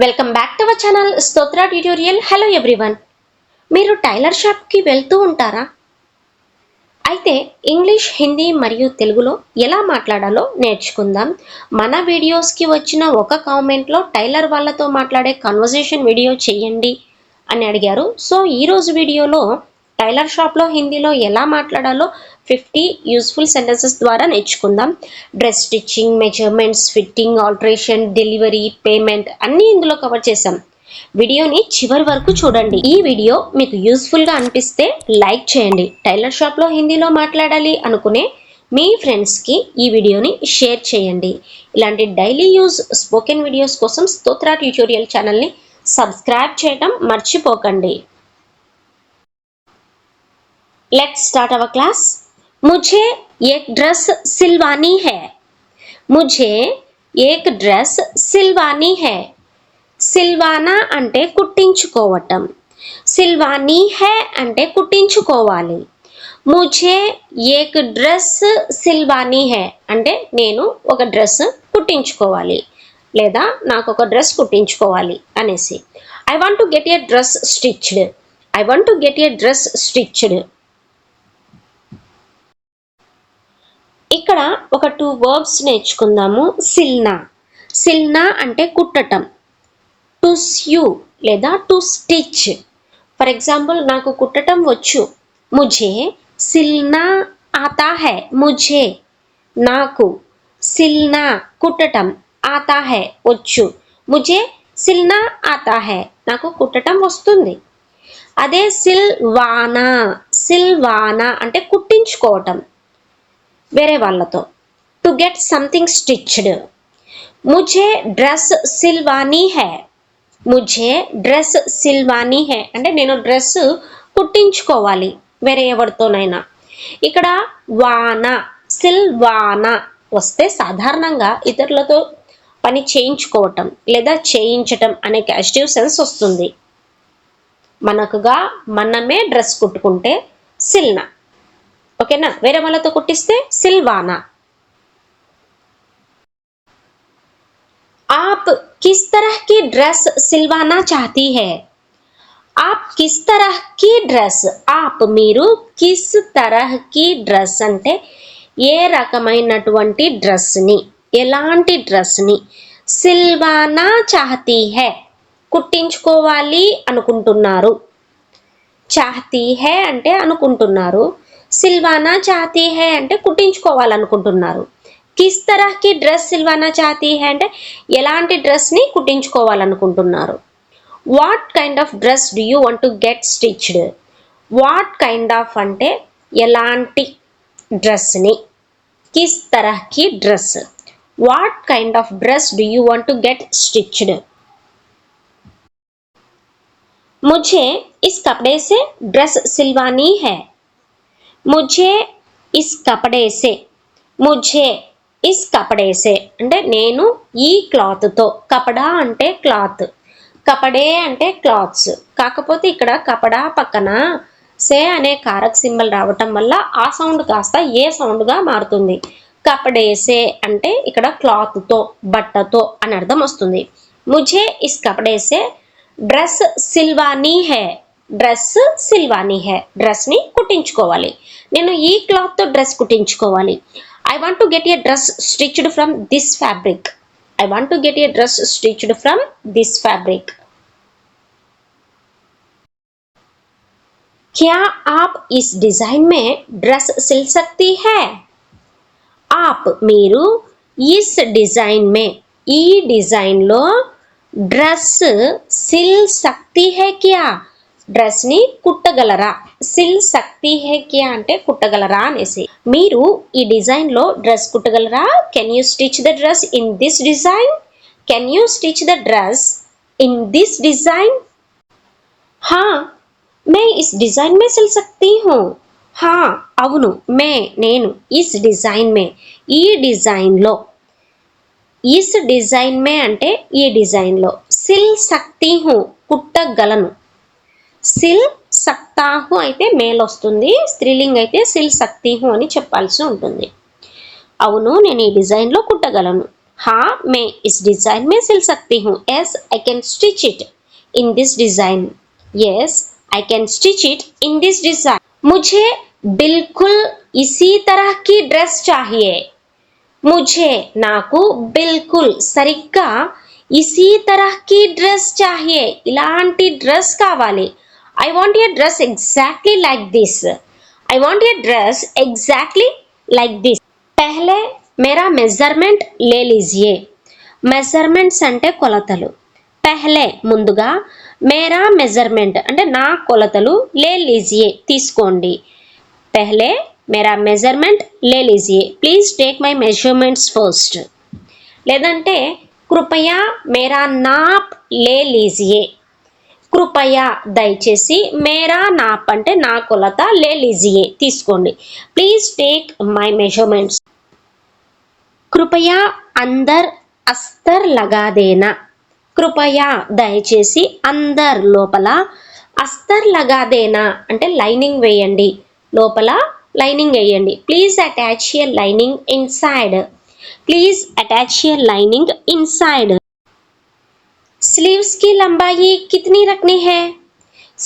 Welcome back to our channel స్తోత్ర tutorial. Hello everyone. మీరు tailor షాప్కి వెళ్తూ ఉంటారా? అయితే ఇంగ్లీష్, హిందీ మరియు తెలుగులో ఎలా మాట్లాడాలో నేర్చుకుందాం. మన వీడియోస్కి వచ్చిన ఒక కామెంట్లో టైలర్ వాళ్ళతో మాట్లాడే కన్వర్జేషన్ వీడియో చేయండి అని అడిగారు. సో ఈరోజు వీడియోలో టైలర్ షాప్లో హిందీలో ఎలా మాట్లాడాలో 50 యూస్ఫుల్ సెంటెన్సెస్ ద్వారా నేర్చుకుందాం. Dress stitching, measurements, fitting, alteration, delivery, payment అన్నీ ఇందులో కవర్ చేసాం. వీడియోని చివరి వరకు చూడండి. ఈ వీడియో మీకు యూస్ఫుల్గా అనిపిస్తే లైక్ చేయండి. టైలర్ షాప్లో హిందీలో మాట్లాడాలి అనుకునే మీ ఫ్రెండ్స్కి ఈ వీడియోని షేర్ చేయండి. ఇలాంటి డైలీ యూజ్ స్పోకెన్ వీడియోస్ కోసం స్తోత్ర ట్యుటోరియల్ ఛానల్ని సబ్స్క్రైబ్ చేయడం మర్చిపోకండి. Let's start our class. मुझे एक ड्रेस सिलवानी है. मुझे एक ड्रेस सिलवानी है. సిల్వానా అంటే కుట్టించుకోవటం. సిల్వానీ హే అంటే కుట్టించుకోవాలి. ముఝే ఏక్ డ్రెస్ సిల్వానీ హే అంటే నేను ఒక డ్రెస్ కుట్టించుకోవాలి లేదా నాకు ఒక డ్రెస్ కుట్టించుకోవాలి అనేసి. I want to get a dress stitched. I want to get a dress stitched. ఇక్కడ ఒక 2 వర్బ్స్ నేర్చుకుందాము. సిల్నా. సిల్నా అంటే కుట్టటం. టు స్యూ లేదా టు స్టిచ్. ఫర్ ఎగ్జాంపుల్ నాకు కుట్టటం వచ్చు. ముఝే సిల్నా ఆతా హై. ముఝే నాకు సిల్నా కుట్టటం ఆతా హై వచ్చు. ముఝే సిల్నా ఆతా హై నాకు కుట్టటం వస్తుంది. అదే సిల్వానా. సిల్వానా అంటే కుట్టించుకోవటం వేరే వాళ్ళతో. To get something stitched. ముఝే డ్రెస్ సిల్వానీ హై. ముఝే డ్రెస్ సిల్వానీ హై అంటే నేను డ్రెస్ కుట్టించుకోవాలి వేరే ఎవరితోనైనా. ఇక్కడ వానా సిల్వానా వస్తే సాధారణంగా ఇతరులతో పని చేయించుకోవటం లేదా చేయించటం అనే యాక్టివ్ సెన్స్ వస్తుంది. మనకుగా మనమే డ్రెస్ కుట్టుకుంటే సిల్నా, ఓకేనా? వేరే వాళ్ళతో కుట్టిస్తే సిల్వానా. आप किस तरह की ड्रेस सिलवाना चाहती है? आप किस तरह की ड्रेस. आप మీరు కిస్ తరహ్ కి డ్రెస్ అంటే ఏ రకమైనటువంటి డ్రెస్ని, ఎలాంటి డ్రెస్ని. సిల్వానా చాహతీ హై కుట్టించుకోవాలి అనుకుంటున్నారు. చాహతీ హై అంటే అనుకుంటున్నారు. సిల్వానా చాహతీ హై అంటే కుట్టించుకోవాలనుకుంటున్నారు. కిస్ తరహ్కి డ్రెస్ సిల్వానా చాహతీ హై అంటే ఎలాంటి డ్రెస్ని కుట్టించుకోవాలనుకుంటున్నారు. What kind of dress do you want to get stitched. What kind of అంటే ఎలాంటి డ్రెస్ని. కిస్ తరహ్కి dress. What kind of dress do you want to get stitched. मुझे इस कपड़े से ड्रेस सिलवानी है. मुझे इस कपड़े से. मुझे इस कपड़े से అంటే నేను ఈ క్లాత్తో. కపడా అంటే క్లాత్, కపడే అంటే క్లాత్స్. కాకపోతే ఇక్కడ కపడా పక్కన సే అనే కారక్ సింబల్ రావటం వల్ల ఆ సౌండ్ కాస్త ఏ సౌండ్గా మారుతుంది. కపడేసే అంటే ఇక్కడ క్లాత్తో, బట్టతో అని అర్థం వస్తుంది. ముఝే ఇస్ కపడేసే డ్రెస్ సిల్వానీ హై. డ్రెస్ సిల్వానీ హై డ్రెస్ని కుట్టించుకోవాలి. నేను ఈ క్లాత్తో డ్రెస్ కుట్టించుకోవాలి. I want to get a dress stitched from this fabric. I want to get a dress stitched from this fabric. क्या आप इस डिजाइन में ड्रेस सिल सकती है? आप మీరు इस डिजाइन में ఈ డిజైన్ లో డ్రెస్ సిల్ సక్తి హై క్యా. డ్రెస్ని కుట్టగలరా. సిల్ సక్తి హై క్యా అంటే కుట్టగలరా అనేసి. మీరు ఈ డిజైన్లో డ్రెస్ కుట్టగలరా. Can you stitch the dress in this design. Can you stitch the dress in this design. హా మే ఇస్ డిజైన్ మే సిల్ సక్తి హూ. హా అవును, మే నేను, ఇస్ డిజైన్ మే ఈ డిజైన్లో. ఇస్ డిజైన్ మే అంటే ఈ డిజైన్లో. సిల్ సక్తి హూ కుట్టగలను. సిల్ సక్తా హూ అయితే మేల్ వస్తుంది, స్త్రీలింగ్ అయితే సిల్ సక్తి హూ అని చెప్పాల్సి ఉంటుంది. అవును నేను ఈ డిజైన్లో కుట్టగలను. हाँ मैं इस डिजाइन में सिल सकती हूँ. Yes, I can stitch it in this design. Yes, I can stitch it in this design. मुझे बिल्कुल इसी तरह की ड्रेस चाहिए. मुझे నాకు బిల్కుల్ సరిగ్గా ఇसी तरह की ड्रेस चाहिए. ఇలాంటి డ్రెస్ కావాలి. I want a dress exactly like this. I want a dress exactly like this. पहले मेरा మెజర్మెంట్ ले लीजिए. మెజర్మెంట్స్ అంటే కొలతలు. పహలే ముందుగా మేరా మెజర్మెంట్ అంటే నా కొలతలు లే లీజియే తీసుకోండి. పహలే మేరా మెజర్మెంట్ లే లీజియే. Please take my measurements first. లేదంటే కృపయా మేరా నాప్ లే లీజియే. కృపయా దయచేసి మేరా నాప్ అంటే నా కొలత లే లీజియే తీసుకోండి. Please take my measurements. కృపయా అందర్ అస్తర్ లగా దేనా. కృపయా దయచేసి అందర్ లోపల అస్తర్ లగా దేనా అంటే లైనింగ్ వేయండి. లోపల లైనింగ్ వేయండి. Please attach a lining inside. Please attach a lining inside. Sleeves కి లంబాయి కితనీ రఖనీ హై.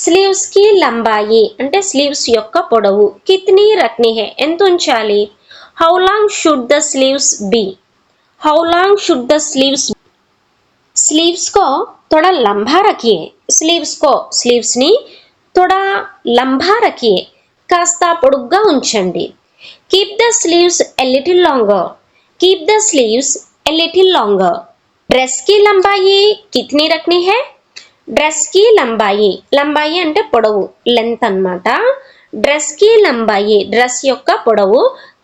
స్లీవ్స్ కి లంబాయి అంటే స్లీవ్స్ యొక్క పొడవు. కితనీ రఖనీ హై ఎంత ఉంచాలి. How long should the sleeves be. How long should the sleeves. Sleeves को थोड़ा लंबा रखिए. स्लीव्स को स्लीव्स नी थोड़ा लंबा रखिए. कास्ता పొడుగ్గా ఉంచండి. Keep the sleeves a little longer. Keep the sleeves a little longer. Dress की लंबाई कितनी रखनी है. ड्रेस की लंबाई लंबाई అంటే పొడవు లెంత్ అన్నమాట. ड्रेस की लंबाई ड्रेस యొక్క పొడవు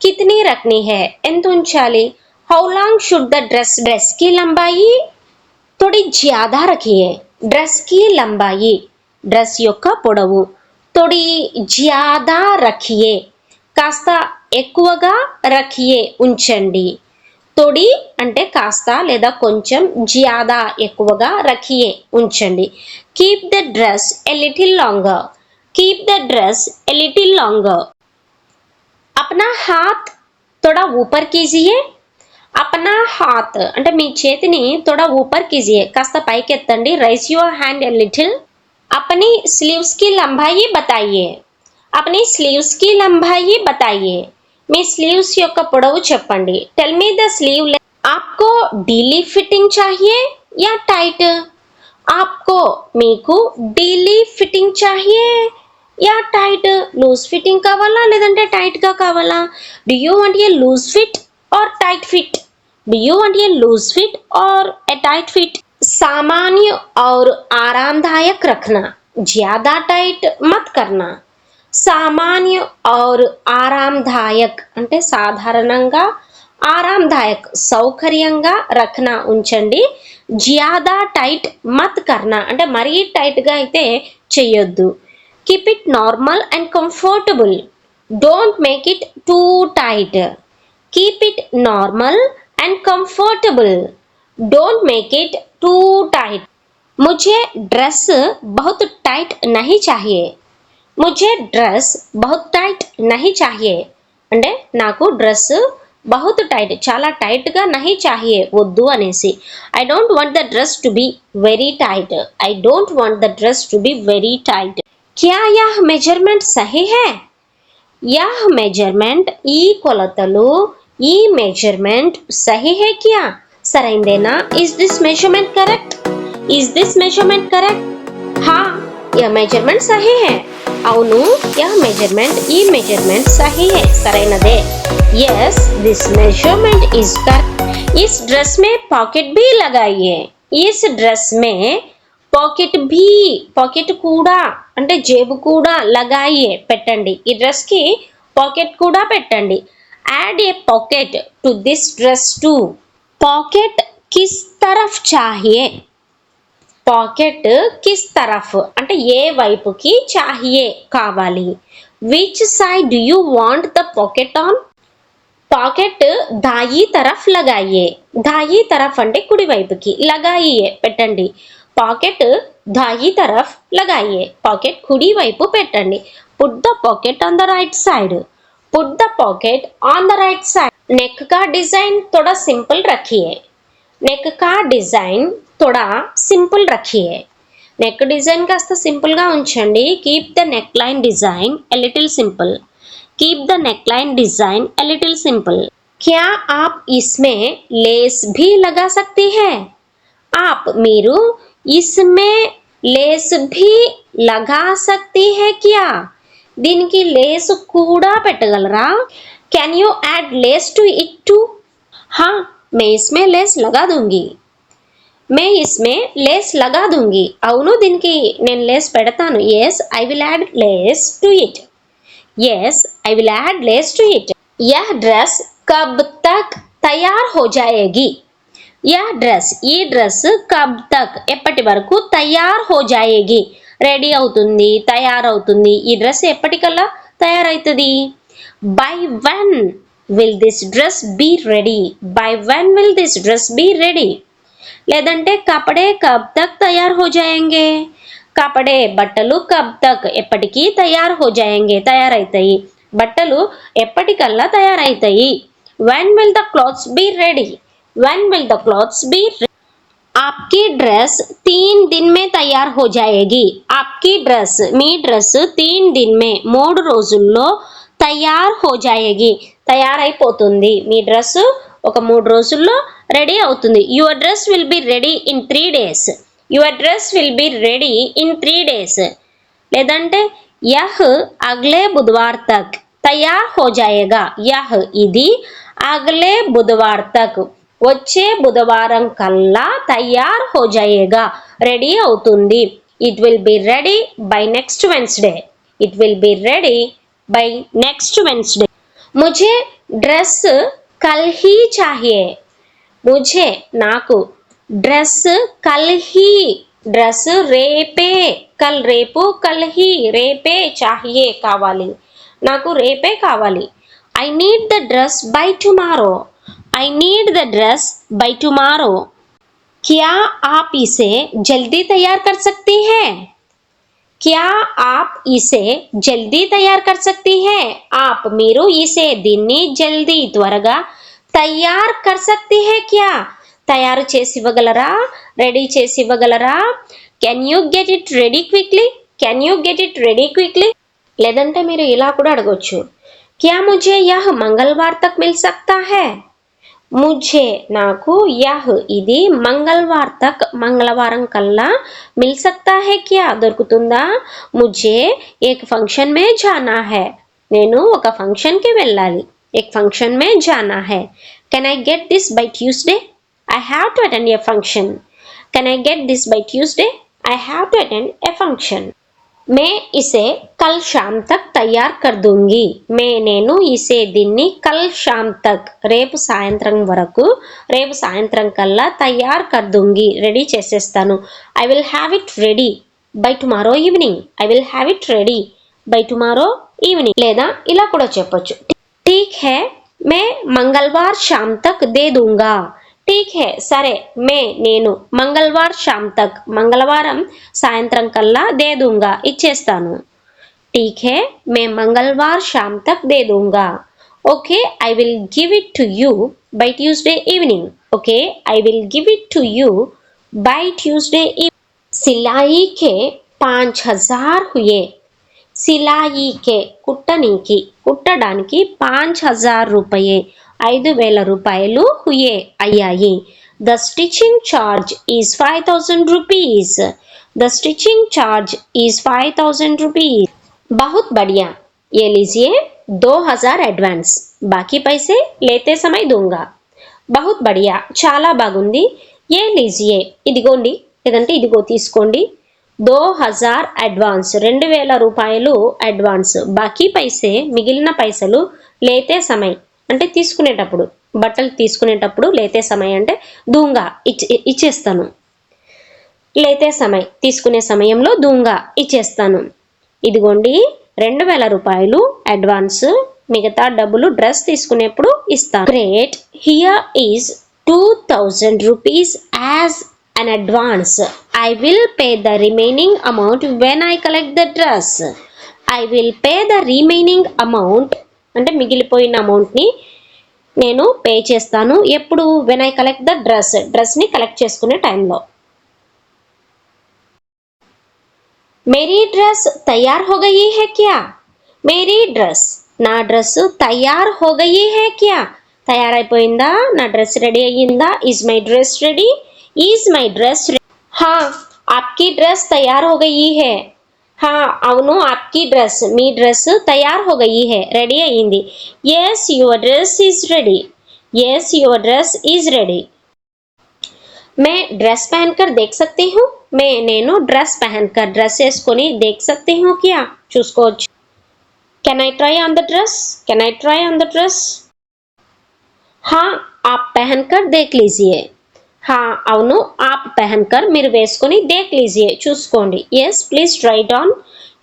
कितनी रखनी है ఎంత ఉంచాలి. How long should the dress की लंबाई थोड़ी ज्यादा रखिए. ड्रेस की लंबाई ड्रेस యొక్క పొడవు थोड़ी ज्यादा रखिए. కాస్త ఎక్కువగా రఖియే ఉంచండి. తొడి అంటే కాస్త లేదా కొంచెం జ్యాదా ఎక్కువగా రఖియే ఉంచండి. Keep the dress a little longer. Keep the dress a little longer. अपना हाथ थोड़ा ऊपर कीजिए. अपना हाथ అంటే మీ చేతిని थोड़ा ऊपर कीजिए. కాస్త పైకి ఎత్తండి. Rise your hand a little. अपनी स्लीव्स की लंबाई बताइए. अपनी स्लीव्स की लंबाई बताइए. మీ స్లీవ్స్ యొక్క పొడవు చెప్పండి. Tell me the sleeve length. आपको ढीली फिटिंग चाहिए या टाइट. आपको మీకు ढीली फिटिंग चाहिए या टाइट. లూజ్ ఫిట్టింగ్ కావాలా లేదంటే టైట్ గా కావాలా. Do you want a loose fit और tight fit. Do you want a loose fit or a tight fit? सामान्य और आरामदायक रखना. ज्यादा टाइट मत करना. सामान्य और आरामदायक అంటే సాధారణంగా ఆరామదాయక్ సౌకర్యంగా రఖనా ఉంచండి. జ్యాదా టైట్ మత్ కర్నా అంటే మరీ టైట్ గా అయితే చేయొద్దు. Keep it normal and comfortable. Don't make it two tight. Keep it normal and comfortable. Don't make it too tight. मुझे ड्रेस बहुत टाइट नहीं चाहिए. मुझे ड्रेस बहुत टाइट नहीं चाहिए అంటే నాకు డ్రెస్ बहुत टाइट చాలా టైట్ గా नहीं चाहिए వద్దు అనేసి. I don't want the dress to be very tight. I don't want the dress to be very tight. क्या यह मेजरमेंट सही है. यह मेजरमेंट ఈ కొలతలు ఈ మెజర్మెంట్ సహీ హై క్యా సరైందేనా. Is this measurement correct. Is this measurement correct. హా యह మెజర్మెంట్ సహీ హై. అవును యह మెజర్మెంట్ ఈ మెజర్మెంట్ సహీ హై సరైనదే. yes this measurement is correct. इस ड्रेस में पॉकेट भी लगाइए. इस ड्रेस में पॉकेट भी पॉकेट కూడా అంటే జేబు కూడా लगाइए పెట్టండి. ఈ డ్రెస్ కి పాకెట్ కూడా పెట్టండి. Add a pocket to this dress too. Pocket किस तरफ चाहिए. Pocket किस तरफ అంటే ఏ వైపుకి चाहिए కావాలి. Which side do you want the pocket on? Pocket दाई तरफ लगाइए. दाई तरफ అంటే కుడి వైపుకి. लगाइए పెట్టండి. Pocket दाई तरफ लगाइए. Pocket కుడి వైపు పెట్టండి. Put the pocket on the right side. Put the pocket on the right side. नेक का डिजाइन थोड़ा सिंपल रखिए. नेक का डिजाइन थोड़ा सिंपल रखिए. नेक डिजाइन कास्త సింపుల్ గా ఉంచండి. Keep the neck line design a little simple. Keep the neckline design a little simple. क्या आप इसमें लेस भी लगा सकती है? आप मीरू इसमें लेस भी लगा सकती है क्या? దీనికి లేస్ కూడా పెట్టగలరా? Can you add lace to it too? हाँ, मैं इसमें लेस लगा दूंगी. मैं इसमें लेस लगा दूंगी. అవును, దీనికి నేను లేస్ పెడతాను. yes, I will add lace to it. yes, I will add lace to it. यह ड्रेस कब तक तैयार हो जाएगी? यह ड्रेस, ఈ డ్రెస్ కబ్ తక్ ఎప్పటి వరకు తయార్ హో జాయేగి, రెడీ అవుతుంది, తయారవుతుంది. ఈ డ్రెస్ ఎప్పటికల్లా తయారైతుంది? By when will this dress be ready? By when will this dress be ready? లేదంటే కపడే కబ్ తక్ తయార్ హో జాయేంగే? కపడే బట్టలు కబ్ తక్ ఎప్పటికీ తయార్ హో జాయేంగే, తయారైతాయి. బట్టలు ఎప్పటికల్లా తయారైతాయి. When will the clothes be ready? When will the clothes be ready? आपकी ड्रेस 3 दिन में तैयार हो जाएगी. आपकी ड्रेस, మీ డ్రెస్ 3 दिन में 3 రోజుల్లో తయార్ హో జాయేగి, తయారైపోతుంది. మీ డ్రెస్ ఒక 3 రోజుల్లో రెడీ అవుతుంది. Your dress will be ready in 3 days. Your dress will be ready in 3 days. లేదంటే యహ్ అగ్లే బుధవార్ తక్ తయార్ హో జాయేగా. యహ్ ఇది అగ్లే బుధవార్ తక్ వచ్చే బుధవారం కల్లా తయార్ హో జాయేగా, రెడీ అవుతుంది. It will be ready by next Wednesday. It will be ready by next Wednesday. ముझे డ్రెస్ కల్ హీ చాహియే. ముझे నాకు డ్రెస్ కల్ హీ, డ్రెస్ రేపే, కల్ రేపు, కల్ హీ రేపే, చాహియే కావాలి, నాకు రేపే కావాలి. I need the dress by tomorrow. I need the dress by tomorrow. क्या आप इसे जल्दी तैयार कर सकती हैं? क्या आप इसे जल्दी तैयार कर सकती हैं? आप మీరు इसे దీన్ని జల్దీ త్వరగా తయార్ కర్ సక్తి హై క్యా? తయారు చేసి ఇవ్వగలరా? రెడీ చేసి ఇవ్వగలరా? Can you get it ready quickly? Can you get it ready quickly? లేదంటే మీరు ఇలా కూడా అడగొచ్చు. क्या मुझे यह मंगलवार तक मिल सकता है? मुझे నాకు यह ఇది మంగళవార్ తక్ మంగళవారం కల్లా మిల్ సక్తా హై క్యా దొరుకుతుందా? मुझे एक फंक्शन में जाना है. నేను ఒక ఫంక్షన్ కి వెళ్ళాలి. एक फंक्शन में जाना है. Can I get this by Tuesday? I have to attend a function. Can I get this by Tuesday? I have to attend a function. मैं इसे कल शाम तक तैयार कर दूंगी. నేను ఇసే దీన్ని కల్ షామ్ తక్ రేపు సాయంత్రం వరకు, రేపు సాయంత్రం కల్లా తయార్ కర్ దూంగి రెడీ చేసేస్తాను. I will have it ready by tomorrow evening. I will have it ready by tomorrow evening. లేదా ఇలా కూడా చెప్పొచ్చు. ఠీక్ హై మే మంగళవార్ షామ్ తక్ దే దూంగా. ఠీక్ హై సరే, నేను మంగళవార్ షామ్ తక్ మంగళవారం సాయంత్రం కల్లా దే దూంగా ఇచ్చేస్తాను. ఠీక్ హై మే మంగళవార్ షామ్ తక్ దే దూంగా. Okay, I will give it to you by Tuesday evening. Okay, I will give it to you by Tuesday evening. సిలాయి కే 5000 హుయే. సిలాయి కే కుట్టనీకి, కుట్టడానికి 5000 రూపాయే, 5000 రూపాయలు హుయే అయ్యాయి. The stitching charge is 5000 rupees. The stitching charge is 5000 rupees. बहुत बढ़िया, ये लीजिए 2000 एडवांस, बाकी पैसे लेते समय दूंगा. बहुत बढ़िया, చాలా బాగుంది. ये लीजिए ఇదిగోండి, లేదంటే ఇదిగో తీసుకోండి. 2000 అడ్వాన్స్, 2000 రూపాయలు అడ్వాన్స్, బాకీ పైసే మిగిలిన పైసలు లేతే సమయ్ అంటే తీసుకునేటప్పుడు, బట్టలు తీసుకునేటప్పుడు లేతే సమయ్ అంటే దూంగా ఇచ్చేస్తాను. లేతే సమయ్ తీసుకునే సమయంలో దూంగా ఇచ్చేస్తాను. ఇదిగోండి 2000 రూపాయలు అడ్వాన్స్, మిగతా డబ్బులు డ్రెస్ తీసుకునేప్పుడు ఇస్తాను. Great, here is 2000 rupees as an advance. I will pay the remaining amount when I collect the dress. I will pay the remaining amount అంటే మిగిలిపోయిన అమౌంట్ని నేను పే చేస్తాను ఎప్పుడు when I collect the dress ని collect చేసుకునే టైంలో. मेरी ड्रेस तैयार हो गई है क्या? मेरी డ్రెస్ నా డ్రెస్ తయార్ हो गई है क्या? తయారైపోయిందా? నా డ్రెస్ రెడీ అయ్యిందా? Is my dress ready? Is my dress हाँ आपकी ड्रेस तैयार हो गई है. हाँ అవును आपकी ड्रेस మీ డ్రెస్ తయార్ हो गई है రెడీ అయ్యింది. yes your dress is ready. yes your dress is ready. मैं ड्रेस पहनकर देख सकती हूँ. నేను డ్రెస్ पहनकर డ్రెస్ వేసుకొని देख सकती हूँ क्या? చూసుకోవచ్చు. can I try on the dress? can I try on the dress? हाँ आप पहनकर देख लीजिए. हाँ అవును आप पहनकर మీరు వేసుకొని देख लीजिए చూసుకోండి. yes please try it on.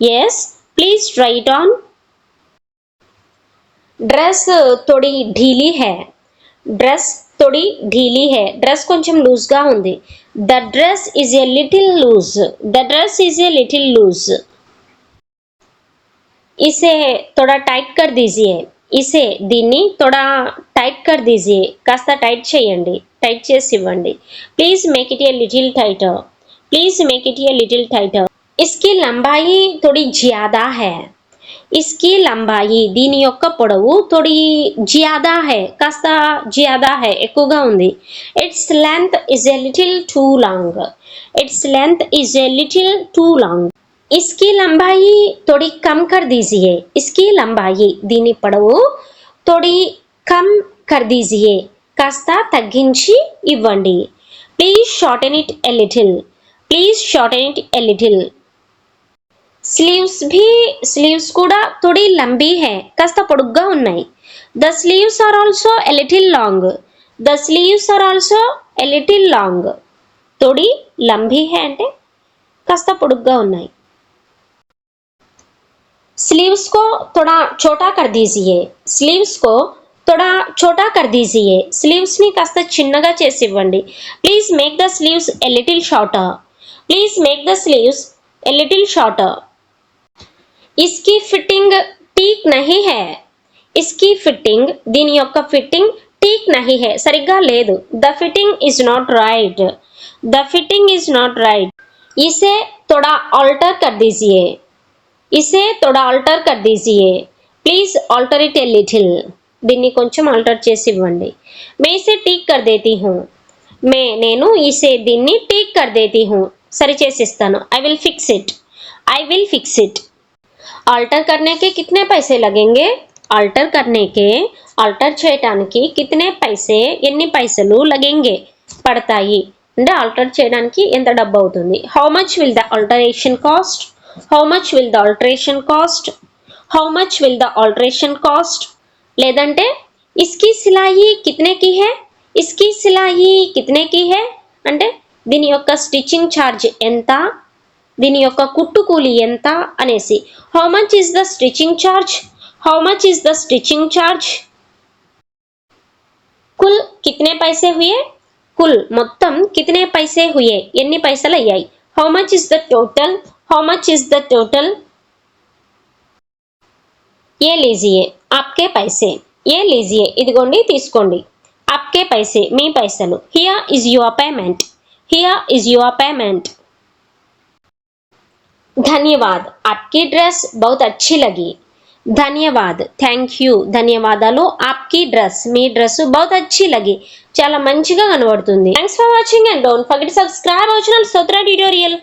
yes please try it on. Dress थोड़ी ढीली है. డ్రెస్ थोड़ी ढीली है. డ్రెస్ కొంచెం లూజ్ గా ఉంది. The dress is a little loose. The dress is a little loose. ఇసే थोड़ा टाइट कर दीजिए. ఇసే దీన్ని थोड़ा टाइट कर दीजिए. కాస్త టైట్ చేయండి. టైట్ చేసి ఇవ్వండి. Please make it a little tighter. Please make it a little tighter. इसकी लंबाई थोड़ी ज्यादा है. इसकी लंबाई దీని యొక్క పొడవు थोड़ी ज्यादा है కాస్త ज्यादा है ఎక్కువగా ఉంది. its length is a little too long. its length is a little too long. इसकी लंबाई थोड़ी कम कर दीजिए. इसकी लंबाई దీని పొడవు थोड़ी कम कर दीजिए కాస్త తగ్గించి ఇవ్వండి. Please shorten it a little. Please shorten it a little. Sleeves కూడా थोड़ी लंबी है కాస్త పొడుగ్గా ఉన్నాయి. The sleeves are also a little long. The sleeves are also a little long. थोड़ी लंबी है అంటే కాస్త పొడుగ్గా ఉన్నాయి. स्लीव्स को थोड़ा छोटा कर दीजिए. स्लीव्स को थोड़ा छोटा कर दीजिए. स्लीव्स ని కాస్త చిన్నగా చేసి ఇవ్వండి. Please make the sleeves a little shorter. Please make the sleeves a little shorter. इसकी फिटिंग ठीक नहीं है. इसकी फिटिंग దీని యొక్క ఫిట్టింగ్ ठीक नहीं है సరిగ్గా లేదు. The fitting is not right. The fitting is not right. इसे थोड़ा ऑल्टर कर दीजिए. इसे थोड़ा ऑल्टर कर दीजिए. Please alter it a little. దీన్ని కొంచెం ఆల్టర్ చేసి ఇవ్వండి. मैं इसे ठीक कर देती हूँ. నేను इसे దీన్ని ठीक कर देती हूँ సరి చేసి ఇస్తాను. I will fix it. I will fix it. Alter करने के कितने पैसे लगेंगे? ఆల్టర్ करने के ఆల్టర్ చేయడానికి कितने पैसे ఎన్ని పైసలు लगेंगे పడతాయి అంటే ఆల్టర్ చేయడానికి ఎంత డబ్బు అవుతుంది. How much will the alteration cost? How much will the alteration cost? How much will the alteration cost? లేదంటే ఇస్కి సిలాయి కితనే కి హై? ఇస్కి సిలాయి కితనే కి హై అంటే దీని యొక్క స్టిచ్చింగ్ ఛార్జ్ ఎంత, దీని యొక్క కుట్టు కూలి ఎంత అనేసి. How much is the stitching charge? How much is the stitching charge? కుల్ కితనే పైసే హుయే? కుల్ మొత్తం కితనే పైసే హుయే ఎన్ని పైసలు అయ్యాయి. How much is the total? How much is the total? ఏ లీజియే ఆప్కే పైసే. ఏ లీజియే ఇదిగోండి తీసుకోండి. ఆప్కే పైసే మీ పైసలు. Here is your payment. Here is your payment. धन्यवाद आपकी ड्रेस बहुत अच्छी लगी. ధన్యవాద్ థ్యాంక్ యూ ధన్యవాదాలు. ఆప్కి డ్రెస్ మీ డ్రెస్ బహుత్ అచ్చి లగి చాలా మంచిగా కనబడుతుంది. Thanks for watching and don't forget subscribe our channel స్తోత్ర ట్యుటోరియల్.